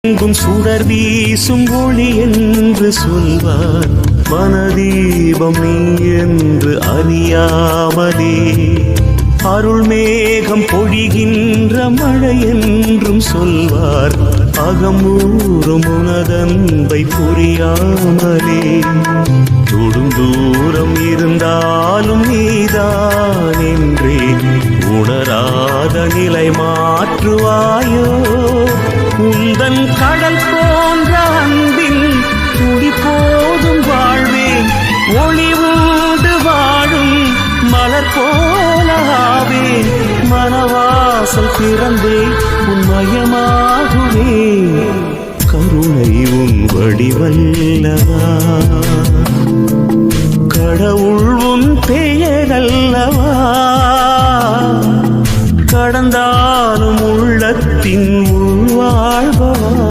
எங்கும் சுடர் வீசும் ஒளி என்று சொல்வார். மனதீபம் நீ என்று அறியாமலே அருள் மேகம் பொழிகின்ற மழை என்றும் சொல்வார். அகமூறும் உனதன்பை புரியாமலே தொடுந்தூரம் இருந்தாலும் நீதான் என்றே உணராத நிலை மாற்றுவாயோ. உந்தன் கடல் போன்ற அன்பின் துடி போதும் வாழ்வேன். ஒளி உண்டு வாழும் மலர் போலாவே. மனவாசல் திறந்தே உன்மயமாகுவே. கருணை உன் வடிவல்லவா, கடவுள் உன் பெயரல்லவா. கடந்தாலும் உள்ளத்தின் உள்வாழ்வு